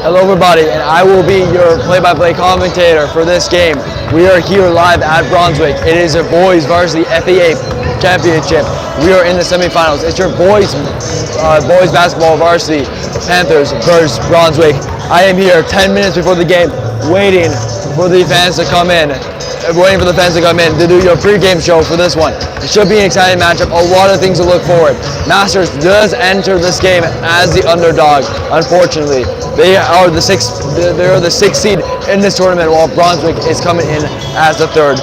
Hello everybody, and I will be your play-by-play commentator for this game. We are here live at Brunswick. It is a boys varsity FAA championship. We are in the semifinals. It's your boys basketball varsity Panthers versus Brunswick. I am here 10 minutes before the game, waiting for the fans to come in. To do your pre-game show for this one. It should be an exciting matchup. A lot of things to look forward. Masters does enter this game as the underdog. Unfortunately, they are the sixth seed in this tournament, while Brunswick is coming in as the third.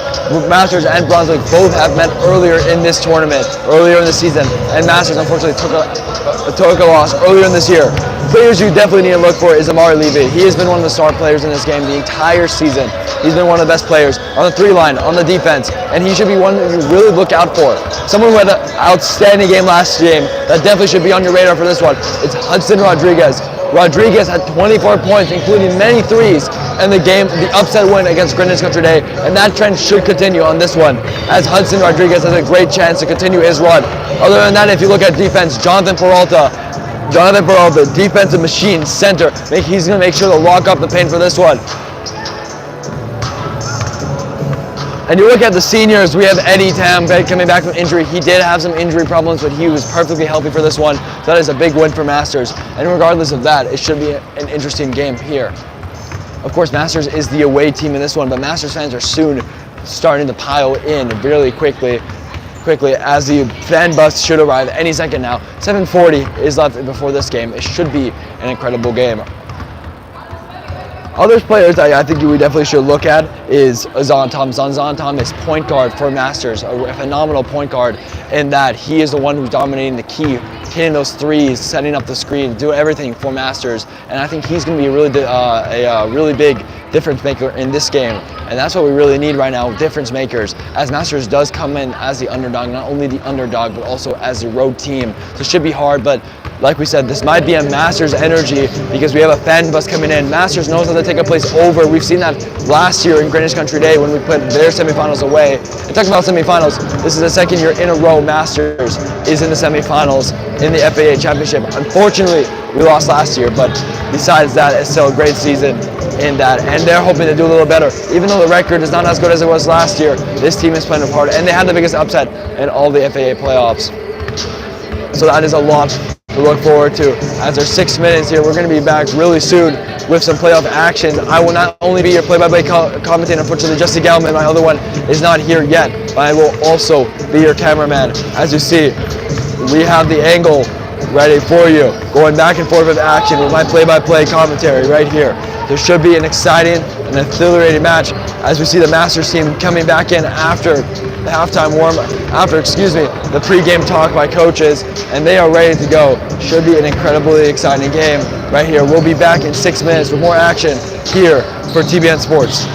Masters and Brunswick both have met earlier in this tournament, earlier in the season, and Masters unfortunately took a loss earlier in this year. Players you definitely need to look for is Amari Levy. He has been one of the star players in this game the entire season. He's been one of the best players on the three line, on the defense, and he should be one that you really look out for. Someone who had an outstanding game last game that definitely should be on your radar for this one. It's Hudson Rodriguez. Rodriguez had 24 points, including many threes, and the upset win against Greenwich Country Day, and that trend should continue on this one, as Hudson Rodriguez has a great chance to continue his run. Other than that, if you look at defense, Jonathan Peralta, defensive machine, center. He's going to make sure to lock up the paint for this one. And you look at the seniors, we have Eddie Tam coming back from injury. He did have some injury problems, but he was perfectly healthy for this one. So that is a big win for Masters. And regardless of that, it should be an interesting game here. Of course, Masters is the away team in this one, but Masters fans are soon starting to pile in really quickly as the fan bus should arrive any second now. 7:40 is left before this game. It should be an incredible game. Other players I think we definitely should look at is Zon Tom. Zon Tom is point guard for Masters, a phenomenal point guard in that he is the one who's dominating the key, hitting those threes, setting up the screen, doing everything for Masters. And I think he's going to be a really big difference maker in this game. And that's what we really need right now, difference makers, as Masters does come in as the underdog, not only the underdog, but also as the road team. So it should be hard, but like we said, this might be a Masters energy because we have a fan bus coming in. Masters knows how to take a place over. We've seen that last year in Greenwich Country Day when we put their semifinals away. And talking about semifinals, this is the second year in a row Masters is in the semifinals in the FAA championship. Unfortunately, we lost last year, but besides that, it's still a great season in that, and they're hoping to do a little better. Even though the record is not as good as it was last year, this team is playing hard, and they had the biggest upset in all the FAA playoffs. So that is a lot to look forward to. As there's 6 minutes here, we're going to be back really soon with some playoff action. I will not only be your play-by-play commentator, unfortunately Jesse Gallman, my other one, is not here yet, but I will also be your cameraman. As you see, we have the angle ready for you, going back and forth with action with my play-by-play commentary right here. There should be an exciting and exhilarating match as we see the Masters team coming back in after the halftime the pre-game talk by coaches, and they are ready to go. Should be an incredibly exciting game right here. We'll be back in 6 minutes with more action here for TBN Sports.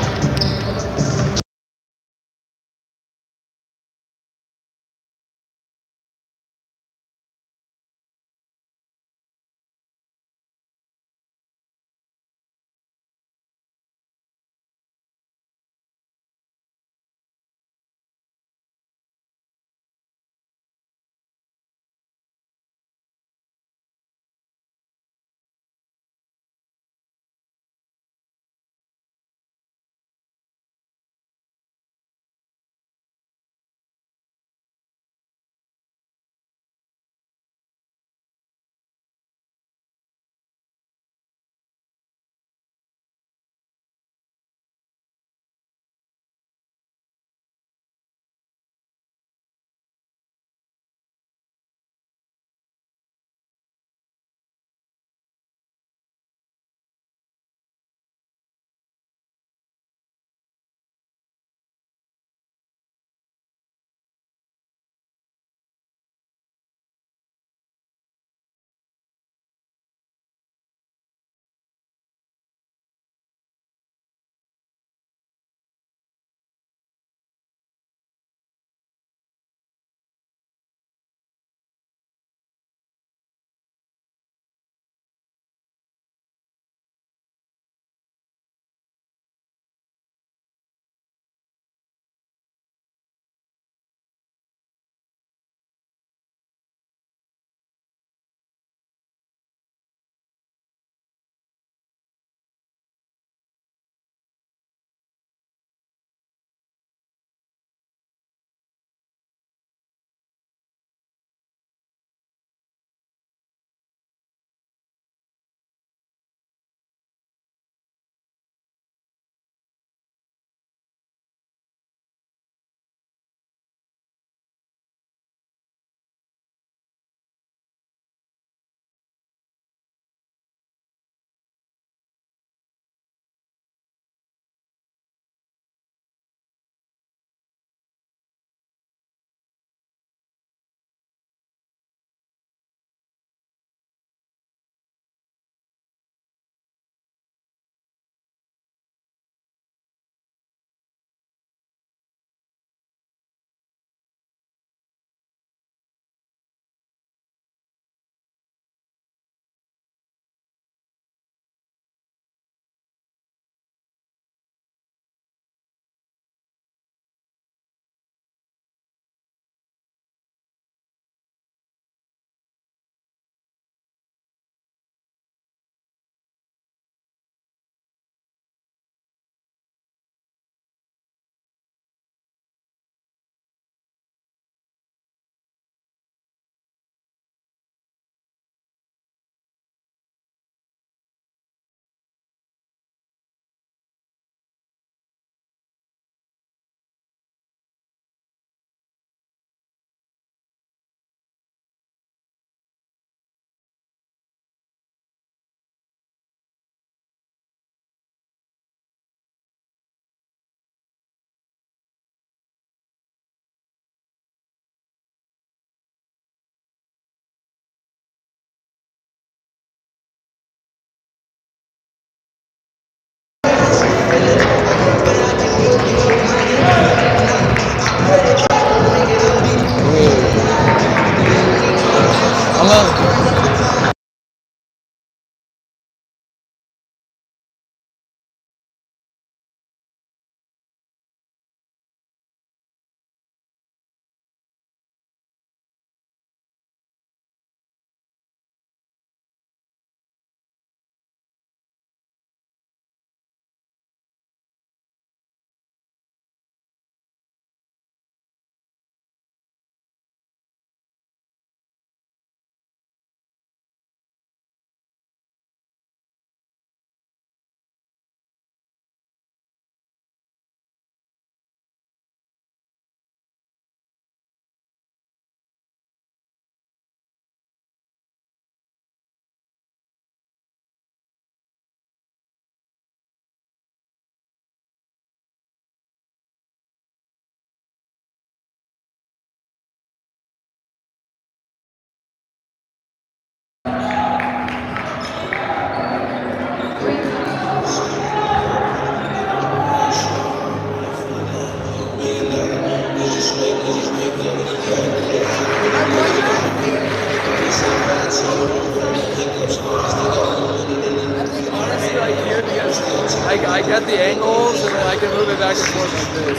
like here because I get the angles and then I can move it back and forth like this.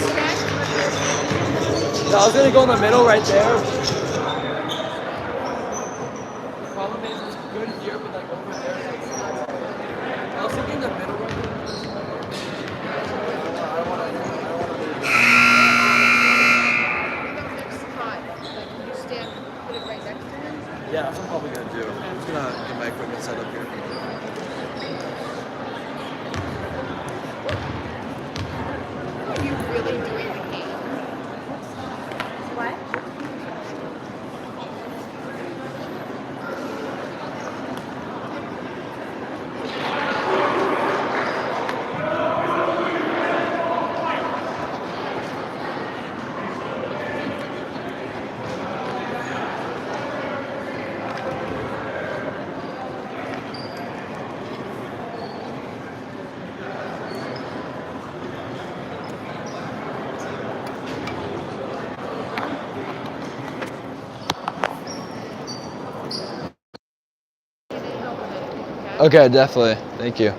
So I was gonna go in the middle right there. The problem is it's good here, but like over there. I was thinking the middle right there. I don't wanna Yeah, that's what I'm probably gonna do. I'm just gonna get my equipment set up here. Are you really doing the game? What? Okay, definitely. Thank you.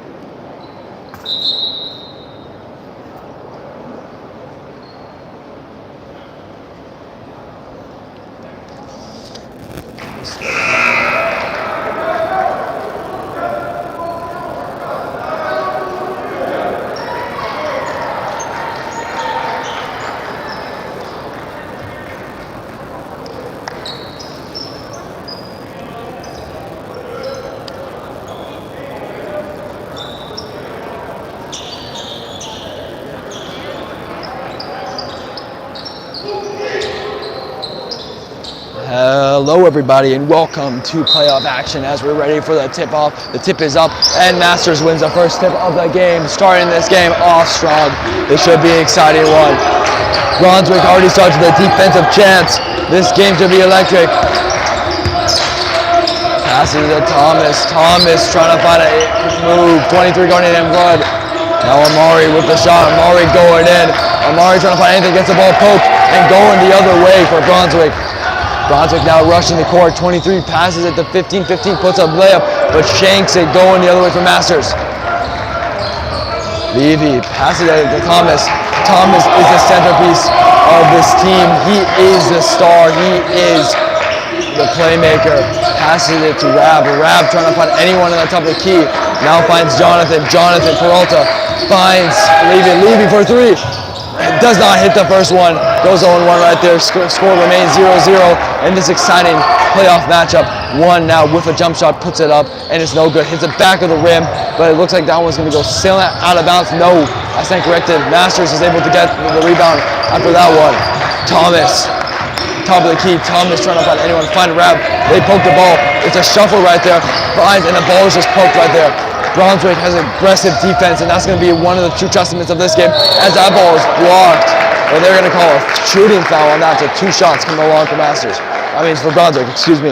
Hello everybody and welcome to playoff action as we're ready for the tip-off. The tip is up and Masters wins the first tip of the game, starting this game off strong. This should be an exciting one. Brunswick already starts with a defensive chance. This game should be electric. Passes to Thomas. Thomas trying to find a move. 23 going in blood. Now Amari with the shot. Amari going in. Amari trying to find anything, gets the ball poked and going the other way for Brunswick. Brunswick now rushing the court. 23 passes it to 15. 15 puts up layup, but shanks it going the other way for Masters. Levy passes it to Thomas. Thomas is the centerpiece of this team. He is the star. He is the playmaker. Passes it to Rab. Rab trying to find anyone on the top of the key. Now finds Jonathan. Jonathan Peralta finds Levy. Levy for three. It does not hit the first one. Goes 0-1 right there. Score remains 0-0 in this exciting playoff matchup. One now with a jump shot, puts it up, and it's no good. Hits the back of the rim, but it looks like that one's going to go sailing out of bounds. No, I stand corrected. Masters is able to get the rebound after that one. Thomas, top of the key. Thomas trying to find anyone. Find Rab. They poke the ball. It's a shuffle right there. Finds, and the ball is just poked right there. Brunswick has aggressive defense, and that's going to be one of the true testaments of this game, as that ball is blocked. But they're going to call a shooting foul on that, so 2 shots coming along for Masters. For Brunswick, excuse me.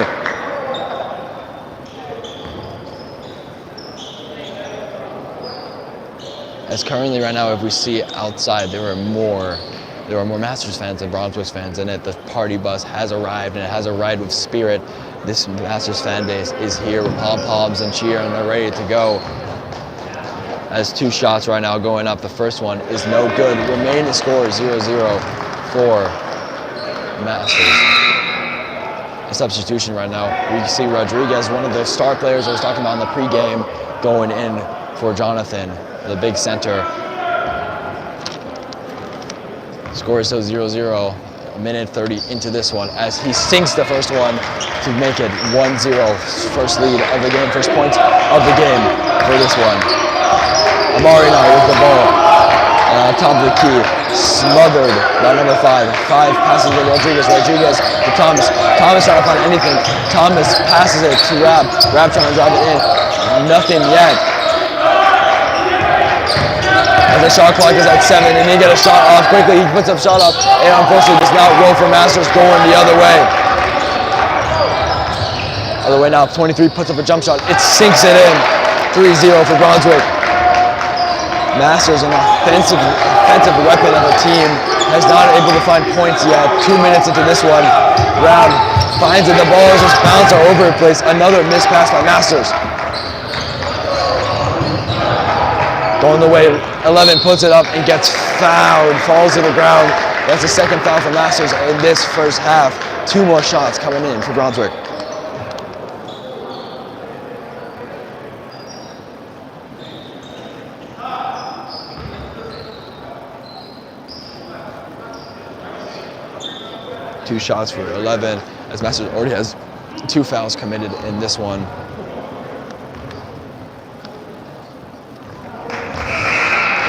As currently right now, if we see outside, there are more Masters fans than Brunswick fans in it. The party bus has arrived, and it has arrived with spirit. This Masters fan base is here with pom-poms and cheer, and they're ready to go. As 2 shots right now going up. The first one is no good. Remaining score 0-0 for Masters. A substitution right now. We see Rodriguez, one of the star players I was talking about in the pregame, going in for Jonathan, the big center. Score is still 0-0. A minute 30 into this one as he sinks the first one to make it 1-0. First lead of the game, first point of the game for this one. Amari now with the ball. Top of the key, smothered by number 5. 5 passes to Rodriguez. Rodriguez to Thomas. Thomas trying to find anything. Thomas passes it to Rab. Rab trying to drive it in. Nothing yet. As the shot clock is at 7, and he get a shot off quickly. He puts up shot off, and unfortunately does not roll for Masters, going the other way. Other way now, 23 puts up a jump shot. It sinks it in. 3-0 for Brunswick. Masters, an offensive weapon of a team, has not able to find points yet. 2 minutes into this one. Rab finds it. The ball is just bounced all over the place. Another missed pass by Masters. going the way. 11 puts it up and gets fouled, falls to the ground. That's the second foul for Masters in this first half. 2 more shots coming in for Brunswick. Two shots for 11, as Masters already has 2 fouls committed in this one.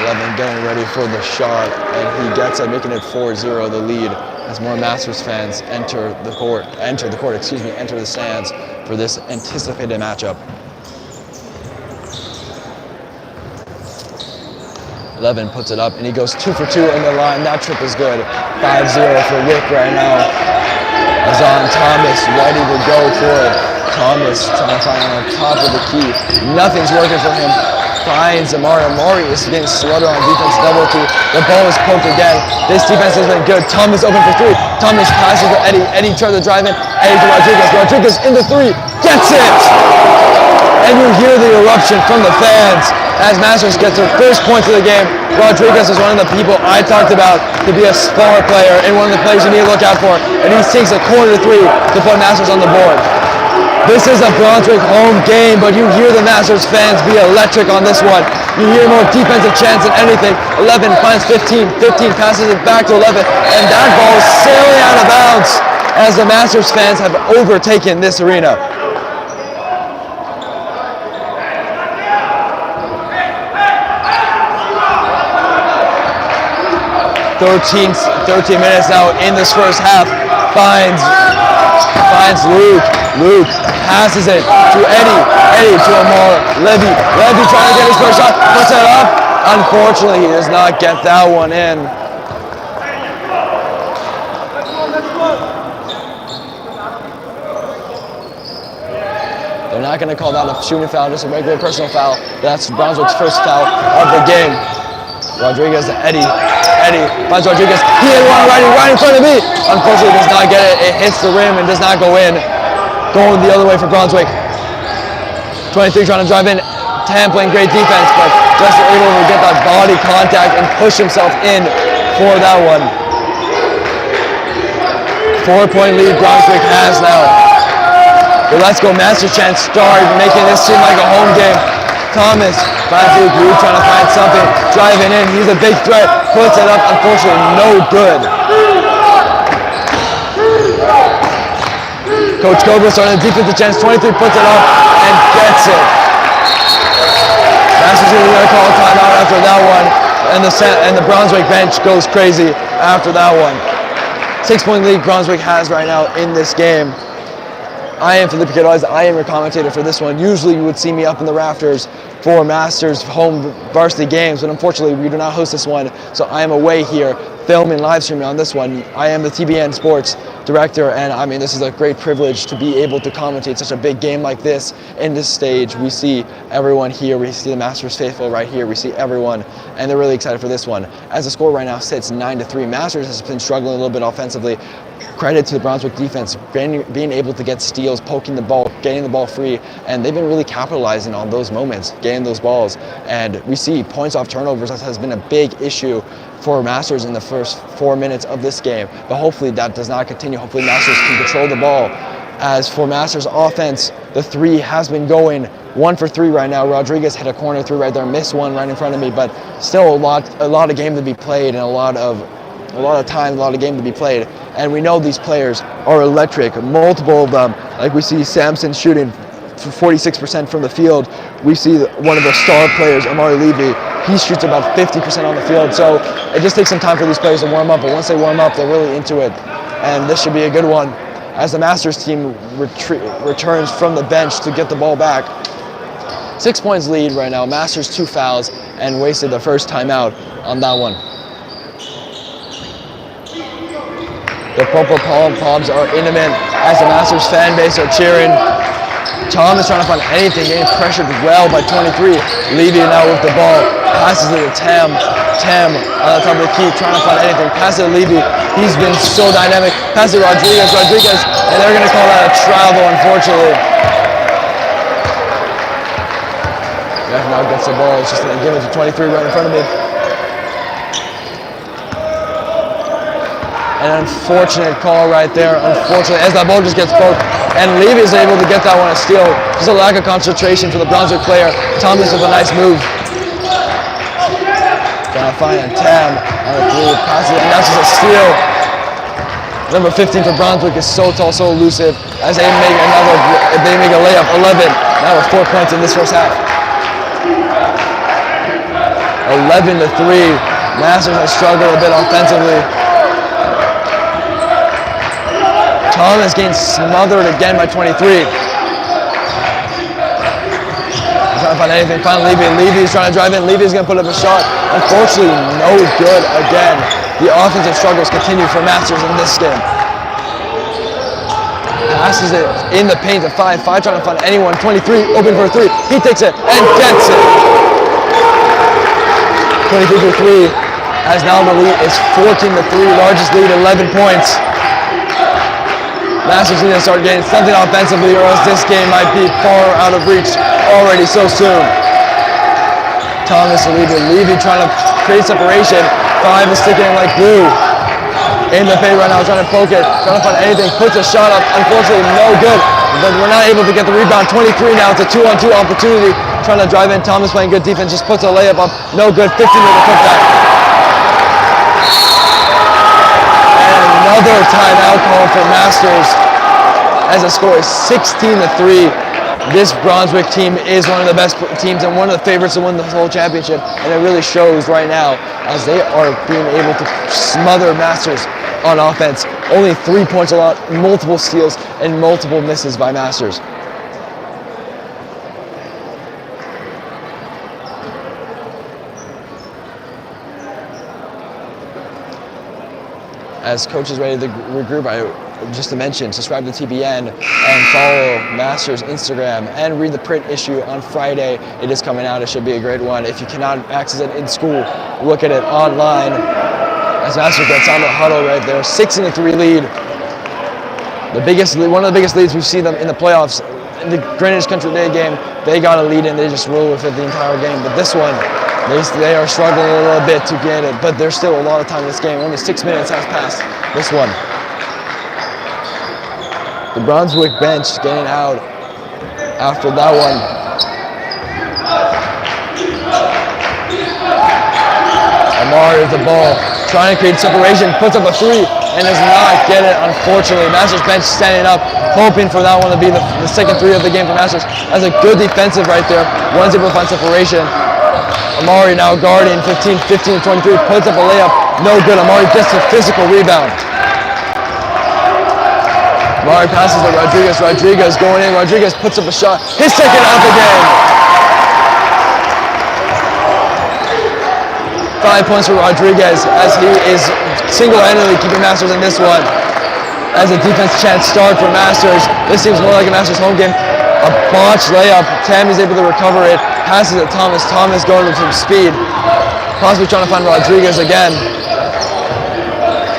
11 getting ready for the shot, and he gets it, making it 4-0 the lead as more Masters fans enter the stands for this anticipated matchup. 11 puts it up, and he goes 2 for 2 in the line. That trip is good. 5-0 for Wick right now. Azan Thomas ready to go for it. Thomas trying to find on top of the key. Nothing's working for him. Finds Amari. Amari is getting slaughtered on defense. Double team. The ball is poked again. This defense has been good. Thomas open for 3. Thomas passes to Eddie. Eddie tries to drive in. Eddie to Rodriguez. Rodriguez in the 3. Gets it! And you hear the eruption from the fans as Masters gets their first points of the game. Rodriguez is one of the people I talked about to be a star player and one of the players you need to look out for. And he sinks a corner 3 to put Masters on the board. This is a Brunswick home game, but you hear the Masters fans be electric on this one. You hear more defensive chants than anything. 11 finds 15. 15 passes it back to 11. And that ball is sailing out of bounds as the Masters fans have overtaken this arena. 13 minutes now in this first half. Finds Luke. Luke passes it to Eddie. Eddie to Amar. Levy. Levy trying to get his first shot. Puts it up. Unfortunately, he does not get that one in. They're not going to call that a shooting foul, just a regular personal foul. That's Brunswick's first foul of the game. Rodriguez to Eddie. Eddie finds Rodriguez. He had one right in front of me. Unfortunately, does not get it. It hits the rim and does not go in. Going the other way for Brunswick. 23 trying to drive in. Tam playing great defense, but just able to get that body contact and push himself in for that one. 4-point lead Brunswick has now. The Let's Go Masters chant start, making this seem like a home game. Thomas finds Luke. Luke trying to find something, driving in. He's a big threat. Puts it up. Unfortunately, no good. Coach Cobra starting a defensive chance. 23 puts it up and gets it. Masters is going to call a timeout after that one, and the Brunswick bench goes crazy after that one. 6-point lead Brunswick has right now in this game. I am Felipe Queiroz. I am your commentator for this one. Usually you would see me up in the rafters for Masters home varsity games, but unfortunately we do not host this one, so I am away here filming, live streaming on this one. I am the TBN Sports Director, and I mean, this is a great privilege to be able to commentate such a big game like this in this stage. We see everyone here. We see the Masters faithful right here. We see everyone, and they're really excited for this one. As the score right now sits 9-3, Masters has been struggling a little bit offensively. Credit to the Brunswick defense, being able to get steals, poking the ball, getting the ball free, and they've been really capitalizing on those moments, getting those balls. And we see points off turnovers has been a big issue for Masters in the first 4 minutes of this game, but hopefully that does not continue. Hopefully Masters can control the ball. As for Masters offense, the 3 has been going 1 for 3 right now. Rodriguez hit a corner 3 right there, missed one right in front of me, but still a lot of game to be played and a lot of time, a lot of game to be played. And we know these players are electric. Multiple of them, like we see Samson shooting 46% from the field. We see one of the star players, Amari Levy, he shoots about 50% on the field. So it just takes some time for these players to warm up, but once they warm up, they're really into it. And this should be a good one as the Masters team returns from the bench to get the ball back. 6 points lead right now. Masters 2 fouls and wasted the first timeout on that one. The purple palms are intimate as the Masters fan base are cheering. Tom is trying to find anything, getting pressured well by 23. Levy now with the ball, passes it to Tam. Tam on the top of the key, trying to find anything. Passes it to Levy. He's been so dynamic. Passes it to Rodriguez, and they're going to call that a travel, unfortunately. Ref now gets the ball. It's just going to give it to 23 right in front of me. An unfortunate call right there. Unfortunately, as that ball just gets poked, and Levy is able to get that one a steal. Just a lack of concentration for the Brunswick player. Thomas with a nice move. Trying to find Tam on a three, passes it, and that's just a steal. Number 15 for Brunswick is so tall, so elusive. As they make a layup, 11. Now with 4 points in this first half. 11 to 3. Masters has struggled a bit offensively. Thomas getting smothered again by 23. He's trying to find anything. Find Levy. Levy's trying to drive in. Levy's going to put up a shot. Unfortunately, no good again. The offensive struggles continue for Masters in this game. Passes it in the paint to 5. 5 trying to find anyone. 23 open for a 3. He takes it and gets it. 23 for 3. As now the lead is 14 to 3. Largest lead, 11 points. Masters need to start getting something offensively, or else this game might be far out of reach already so soon. Thomas to Levy trying to create separation. 5 is sticking in like glue. In the paint right now, trying to poke it, trying to find anything, puts a shot up, unfortunately no good, but we're not able to get the rebound. 23 now, it's a 2-on-2 opportunity, trying to drive in. Thomas playing good defense, just puts a layup up, no good. 15 with a putback. Another timeout call for Masters as the score is 16 to 3. This Brunswick team is one of the best teams and one of the favorites to win the whole championship, and it really shows right now as they are being able to smother Masters on offense. Only 3 points a lot, multiple steals, and multiple misses by Masters. As coach is ready to regroup, just to mention, subscribe to TBN and follow Masters Instagram and read the print issue on Friday. It is coming out. It should be a great one. If you cannot access it in school, look at it online. As Masters gets on the huddle right there, 6-3 lead. One of the biggest leads we've seen them in the playoffs. In the Greenwich Country Day game, they got a lead and they just rolled with it the entire game. But this one, they are struggling a little bit to get it, but there's still a lot of time in this game. Only 6 minutes has passed this one. The Brunswick bench getting out after that one. Amari with the ball, trying to create separation, puts up a 3 and does not get it, unfortunately. Masters bench standing up, hoping for that one to be the second 3 of the game for Masters. That's a good defensive right there. One's able to find separation. Amari now guarding 15 to 23, puts up a layup, no good. Amari gets a physical rebound. Amari passes to Rodriguez. Rodriguez going in. Rodriguez puts up a shot. His second of the game. 5 points for Rodriguez as he is single-handedly keeping Masters in this one. As a defense chance start for Masters. This seems more like a Masters home game. A botched layup. Tammy's able to recover it. Passes it to Thomas. Thomas going with some speed. Possibly trying to find Rodriguez again.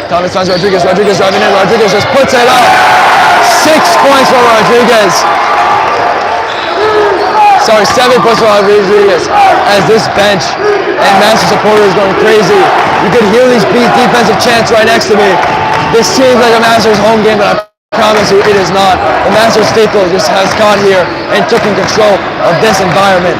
Thomas finds Rodriguez. Rodriguez driving in. Rodriguez just puts it up. 6 points for Rodriguez. 7 points for Rodriguez. As this bench and Masters supporters going crazy. You could hear these defensive chants right next to me. This seems like a Masters home game, but I promise you it is not. The Masters faithful just has got here and taken control of this environment.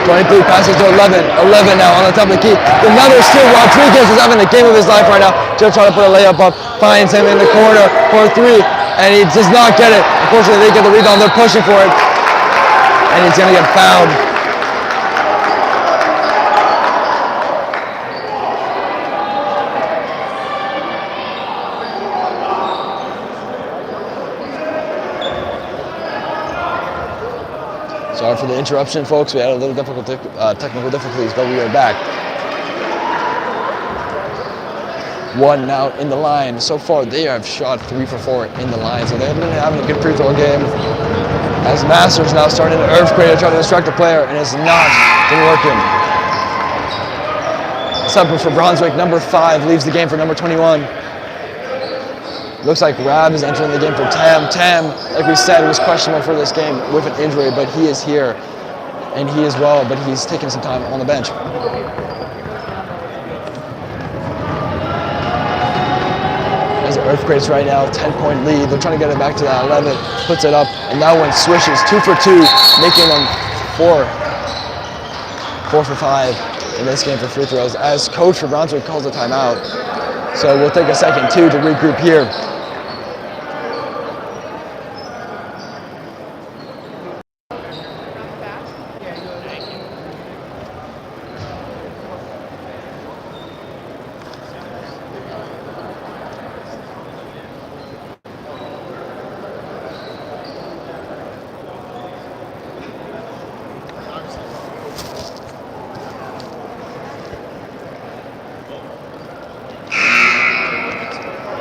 23 passes to 11. 11 now on the top of the key. Another steal. Rodriguez is having the game of his life right now. Just trying to put a layup up. Finds him in the corner for a 3. And he does not get it. Unfortunately, they get the rebound. They're pushing for it. And he's going to get fouled. Sorry for the interruption, folks. We had a little technical difficulties, but we are back. 1 now in the line. So far, they have shot 3 for 4 in the line, so they've been having a good free throw game. As Masters now starting an earthquake to try to distract the player, and it's not been working. Sub for Brunswick, number 5 leaves the game for number 21. Looks like Rab is entering the game for Tam. Tam, like we said, was questionable for this game with an injury, but he is here. and he as well, but he's taking some time on the bench. As Earthquakes right now, 10-point lead. They're trying to get it back to that 11, puts it up, and that one swishes 2 for 2, making them 4 for 5 in this game for free throws, as coach for Brunswick calls a timeout. So we'll take a second too to regroup here.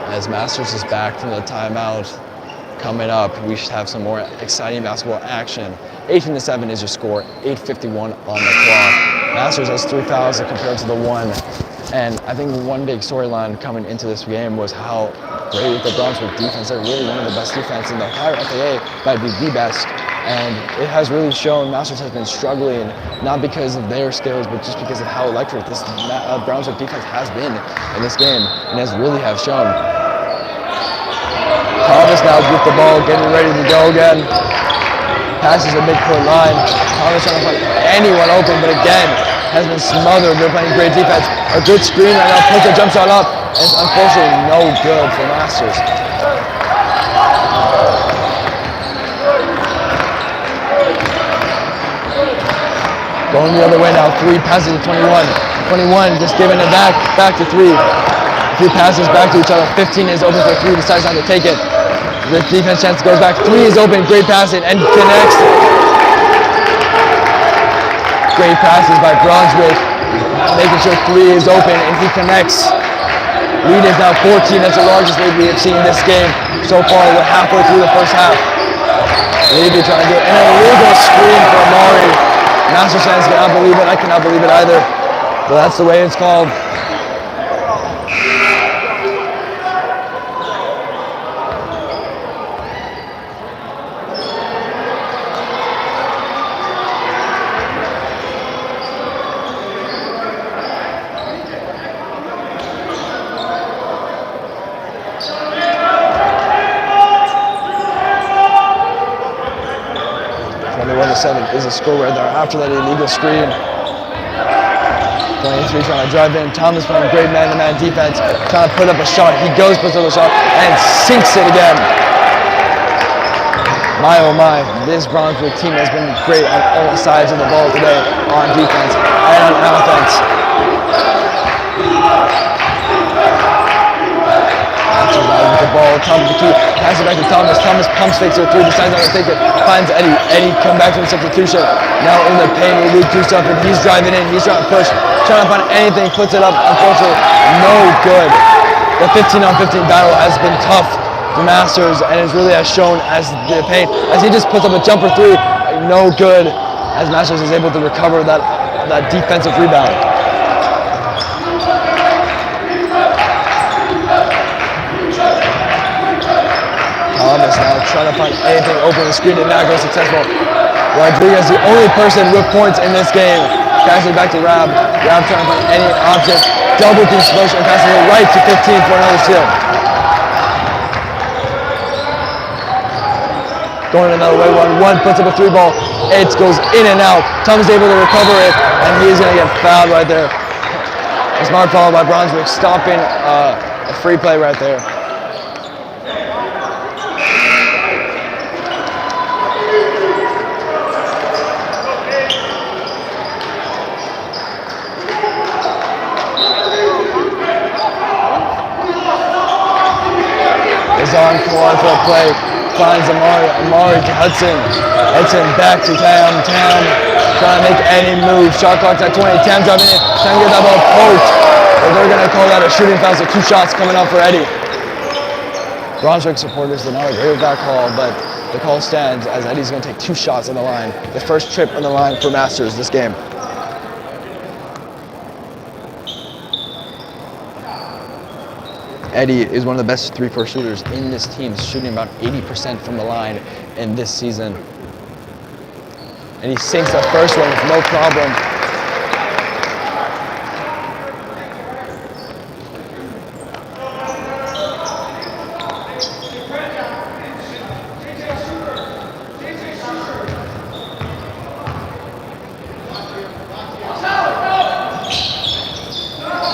As Masters is back from the timeout, coming up, we should have some more exciting basketball action. 18-7 is your score, 8:51 on the clock. Masters has 3 fouls compared to the 1. And I think one big storyline coming into this game was how great the Brunswick defense. They're really one of the best defense in the entire FAA, might be the best. And it has really shown Masters has been struggling, not because of their skills, but just because of how electric this Brunswick defense has been in this game, and has really have shown. Thomas now with the ball, getting ready to go again. Passes the midcourt line. Thomas trying to find anyone open, but again, has been smothered. They're playing great defense. A good screen right now, puts a jump shot up, and it's unfortunately no good for Masters. Going the other way now, 3 passes to 21. 21 just giving it back to 3. A few passes back to each other. 15 is open for 3, decides not to take it. The defense chance goes back. 3 is open, great passing, and connects. Great passes by Brunswick, making sure 3 is open, and he connects. Lead is now 14. That's the largest lead we have seen in this game so far. We're halfway through the first half. Levy trying to do an illegal screen for Amari. Masters fans cannot believe it. I cannot believe it either. But that's the way it's called. Is a score right there after that illegal screen. 23 trying to drive in. Thomas playing great man-to-man defense, trying to put up a shot. He goes, puts up a shot, and sinks it again. My oh my, this Brunswick team has been great on all sides of the ball today, on defense and on offense. With the ball, Thomas the key, passes it back to Thomas. Thomas pumps fakes it 3, decides not to take it, finds Eddie. Eddie come back to the substitution. Now in the paint, we lose 2 something. He's driving in, he's trying to push, trying to find anything, puts it up. Unfortunately, no good. The 15-on-15 battle has been tough for Masters, and it really has shown as the paint, as he just puts up a jumper 3, no good, as Masters is able to recover that defensive rebound. Thomas now trying to find anything open the screen, and not go successful. Rodriguez, the only person with points in this game. Passes it back to Rab. Rab trying to find any option. Double team motion, passing it right to 15 for another steal. Going another way, 1-1, puts up a 3 ball. It goes in and out. Thomas is able to recover it, and he's going to get fouled right there. A smart foul by Brunswick, stopping a free play right there. On for a play, finds Amari to Hudson. Hudson back to Tam, trying to make any move. Shot clock's at 20, Tam driving in, trying to get that ball poked. But they're going to call that a shooting foul, so 2 shots coming up for Eddie. Brunswick supporters did not agree with that call, but the call stands as Eddie's going to take 2 shots on the line. The first trip on the line for Masters this game. Eddie is one of the best 3-4 shooters in this team, shooting about 80% from the line in this season. And and he sinks the first one with no problem.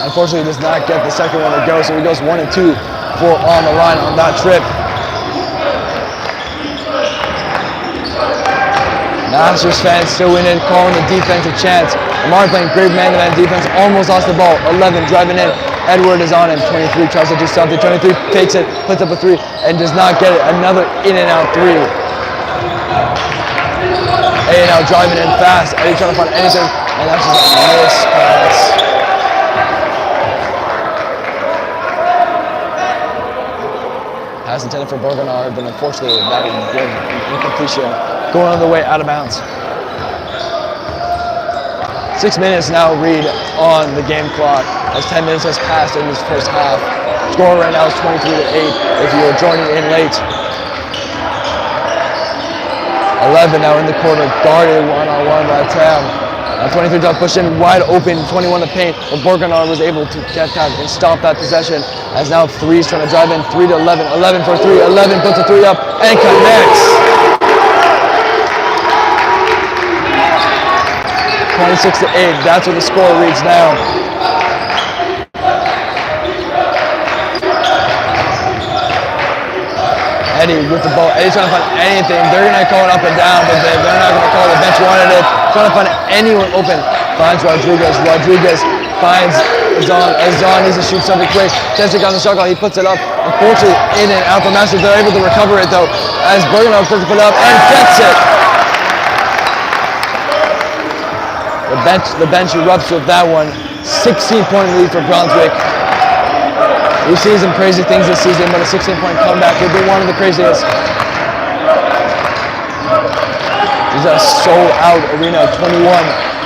Unfortunately, he does not get the second one to go, so he goes 1 and 2 for on the line on that trip. Masters fans still in it, calling the defense a chance. Amari playing great man-to-man defense, almost lost the ball. 11 driving in. Edward is on him. 23 tries to do something. 23 takes it, puts up a 3, and does not get it. Another in-and-out 3. A&L driving in fast. Eddie trying to find anything, and that's just a miss pass. Pass intended for Bergenard, but unfortunately that is good. Incompletion. Going on the way out of bounds. 6 minutes now read on the game clock as 10 minutes has passed in this first half. Score right now is 23-8 if you're joining in late. 11 now in the quarter, guarded one-on-one by Tam. 23 down, push in wide open, 21 to paint, but Borganar was able to get that and stop that possession as now Three's trying to drive in, 3 to 11, 11 for 3, 11 puts a 3 up and connects. 26-8, that's what the score reads now. Eddie with the ball. Eddie's trying to find anything. They're going to call it up and down, but they're not going to call it. The bench wanted it. Trying to find anyone open. Finds Rodriguez. Rodriguez finds Azan. Azan needs to shoot something quick. Chance to get on the shot clock. He puts it up. Unfortunately, in and out for Masters. They're able to recover it though, as Bergenau starts to put it up and gets it. The bench erupts with that one. 16-point lead for Brunswick. We've seen some crazy things this season, but a 16-point comeback would be one of the craziest. He's a sold-out arena. 21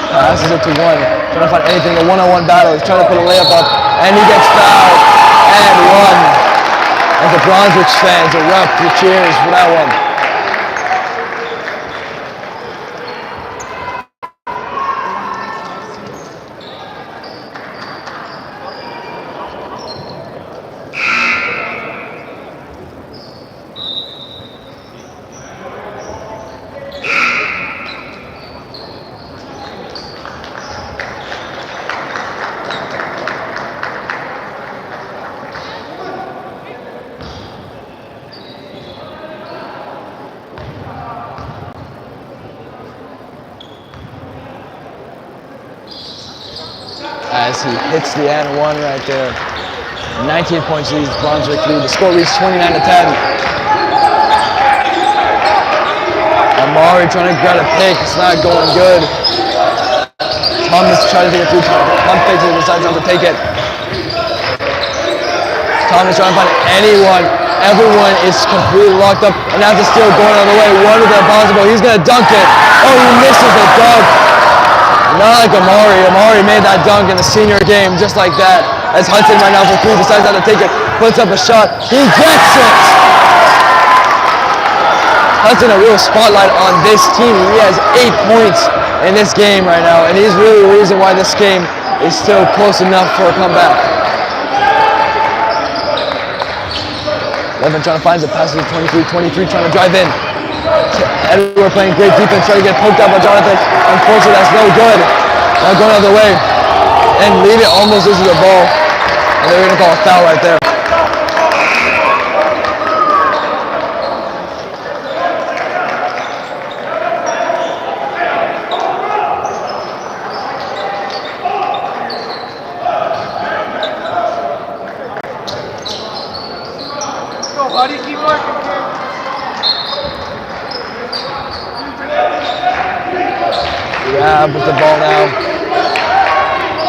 passes it to 1. Trying to find anything. A one-on-one battle. He's trying to put a layup up, and he gets fouled and 1. And the Brunswick fans erupt with cheers for that one. As he hits the and 1 right there. 19 points leads Brunswick lead. The score reads 29-10. Amari trying to grab a pick. It's not going good. Thomas trying to take it through. Tom fakes it, decides not to take it. Thomas trying to find anyone. Everyone is completely locked up, and now the steal going on the way. One of the possible. He's going to dunk it. Oh, he misses the dunk. Not like Amari. Amari made that dunk in the senior game just like that. As Hudson right now for 3 decides not to take it, puts up a shot. He gets it! Hudson a real spotlight on this team. He has 8 points in this game right now, and he's really the reason why this game is still close enough for a comeback. 11 trying to find the pass to 23. 23 trying to drive in. Edward playing great defense, trying to get poked out by Jonathan. Unfortunately, that's no good. Now going out of the way. And lead it almost loses the ball. And they're going to call a foul right there. Go, buddy, keep working, kid. Grab with the ball now.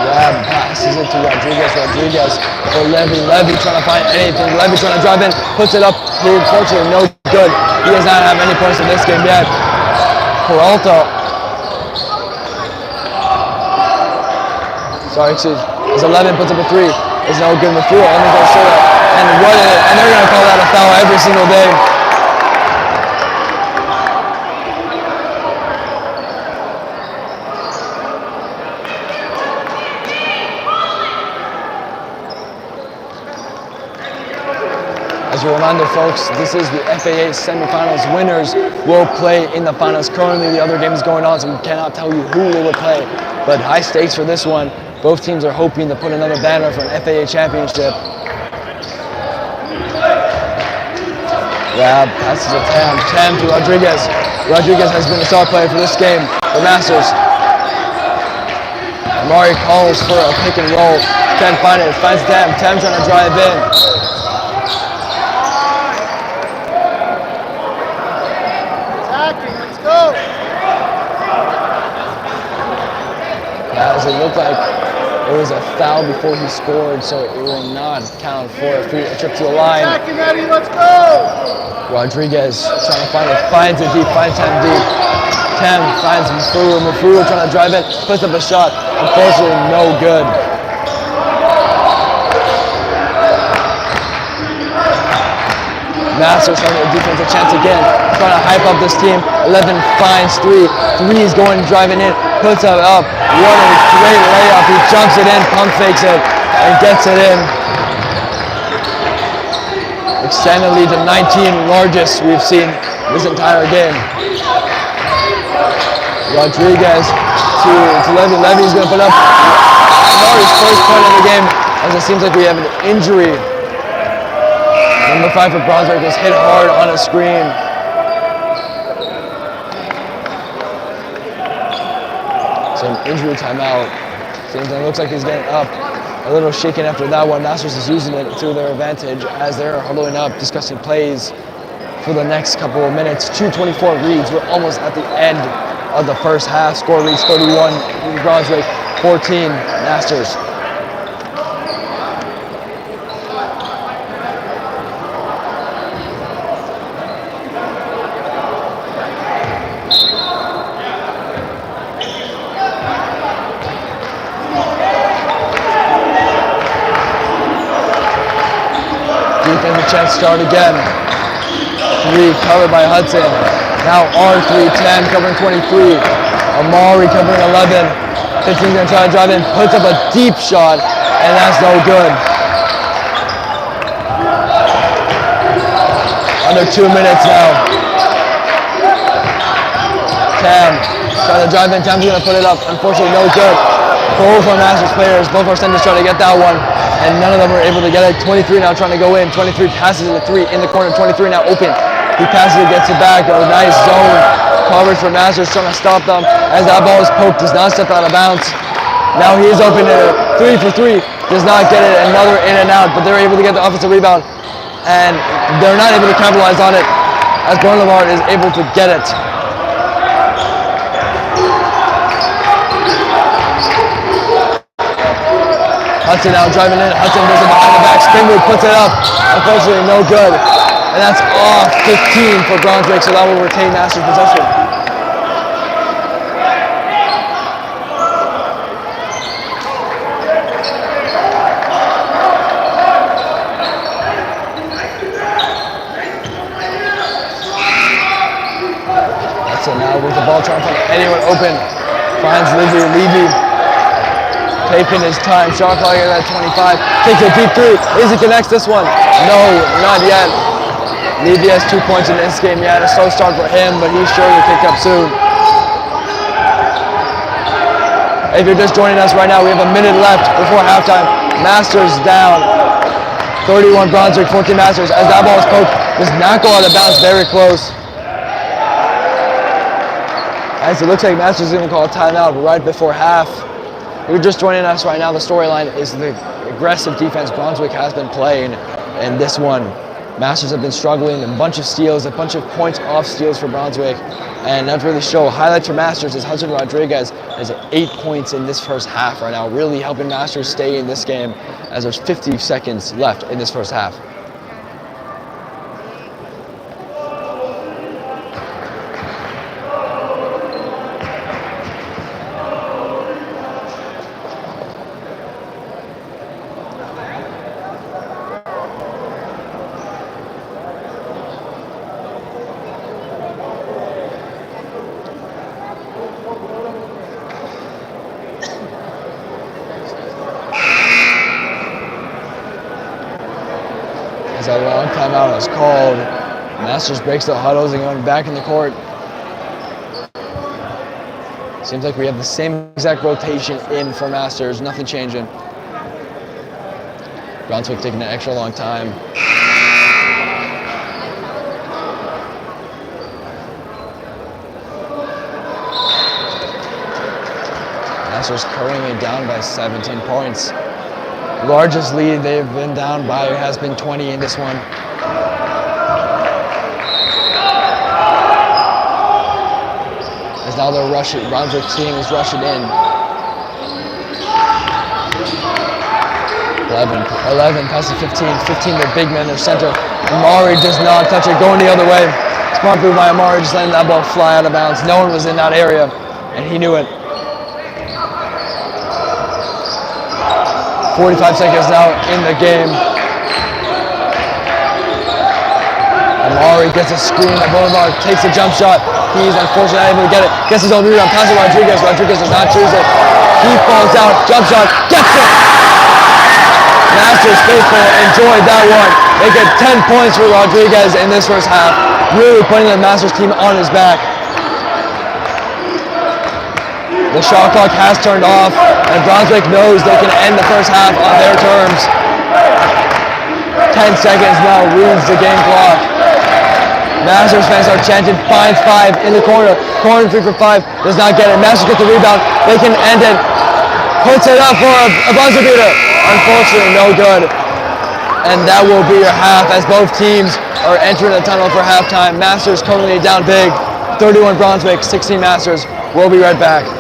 Grab passes it to Rodriguez. Rodriguez for Levy. Levy trying to find anything. Levy trying to drive in. Puts it up. Unfortunately, no good. He does not have any points in this game yet. Peralta. Sorry, excuse. It's 11. Puts up a 3. It's no good. Mafua only goes short. And what is it? And they're going to call that a foul every single day. As a reminder, folks, this is the FAA semifinals. Winners will play in the finals. Currently, the other game is going on, so we cannot tell you who will play. But high stakes for this one. Both teams are hoping to put another banner for an FAA championship. Grab, passes to Tam. Tam to Rodriguez. Rodriguez has been the star player for this game for Masters. Amari calls for a pick and roll. Can't find it. Finds Tam. Tam trying to drive in. Let's go. As it looked like it was a foul before he scored, so it will not count for a trip to the line. Attacking, Eddie, let's go. Rodriguez trying to find it, finds it deep, finds Tam deep. Tam finds Mafuru. Mafuru trying to drive it, puts up a shot. Unfortunately, no good. Masters having a defensive chance again, trying to hype up this team. 11 finds 3. 3 is going driving in, puts it up. What a great layup. He jumps it in, pump fakes it, and gets it in. Extended lead to 19, largest we've seen this entire game. Rodriguez to Levy. Levy's going to put up Mari's first point of the game, as it seems like we have an injury. Number 5 for Brunswick was hit hard on a screen. So an injury timeout. Seems like, looks like he's getting up. A little shaken after that one. Masters is using it to their advantage as they're huddling up, discussing plays for the next couple of minutes. 2:24 reads. We're almost at the end of the first half. Score reads 31 Brunswick, 14 Masters. Defensive chance to start again. 3 covered by Hudson. Now R3, 10 covering 23. Amari covering 11. 15's gonna try to drive in, puts up a deep shot, and that's no good. Under 2 minutes now. Tam trying to drive in, Tam's gonna put it up. Unfortunately, no good. Both our Masters players, both our centers trying to get that one, and none of them were able to get it. 23 now trying to go in. 23 passes it to 3 in the corner. 23 now open. He passes it, gets it back. A nice zone coverage for Masters, trying to stop them as that ball is poked. Does not step out of bounds. Now he is open at 3 for 3. Does not get it. Another in and out, but they're able to get the offensive rebound, and they're not able to capitalize on it as Bournemouth is able to get it. Hudson now driving in. Hudson does it behind the back. Spin move, puts it up. Unfortunately, no good. And that's off 15 for Brunswick, so that will retain Masters possession. Hudson now with the ball trying to find anyone open. Finds Levy. Levy taking his time, shot clock at 25, takes a deep 3, is he connects this one? No, not yet. Levy has 2 points in this game. Yeah, a slow start for him, but he's sure to pick up soon. If you're just joining us right now, we have a minute left before halftime. Masters down, 31 Brunswick, 14 Masters, as that ball is poked, does not go out of bounds, very close. As it looks like Masters is going to call a timeout right before half. If you're just joining us right now, the storyline is the aggressive defense Brunswick has been playing, and this one, Masters have been struggling. A bunch of steals, a bunch of points off steals for Brunswick, and that really show. Highlights for Masters is Hudson Rodriguez has 8 points in this first half right now, really helping Masters stay in this game as there's 50 seconds left in this first half. So a long timeout is called. Masters breaks the huddles and going back in the court. Seems like we have the same exact rotation in for Masters, nothing changing. Brunswick taking an extra long time. Masters currently down by 17 points. Largest lead they've been down by has been 20 in this one. As now they're rushing, Brunswick team is rushing in. 11 passes 15, 15 their big man, their center. Amari does not touch it, going the other way. Smart move by Amari, just letting that ball fly out of bounds. No one was in that area, and he knew it. 45 seconds now in the game. Amari gets a screen, Boulevard takes a jump shot. He's unfortunately not able to get it. Gets his own rebound, passes Rodriguez. Rodriguez does not choose it. He falls out, jump shot, gets it! Masters faithful enjoyed that one. They get 10 points for Rodriguez in this first half. Really putting the Masters team on his back. The shot clock has turned off, and Brunswick knows they can end the first half on their terms. 10 seconds now reads the game clock. Masters fans are chanting, finds 5 in the corner. Corner 3 for 5, does not get it. Masters get the rebound, they can end it. Puts it up for a buzzer beater. Unfortunately, no good. And that will be your half as both teams are entering the tunnel for halftime. Masters currently down big, 31 Brunswick, 16 Masters. We'll be right back.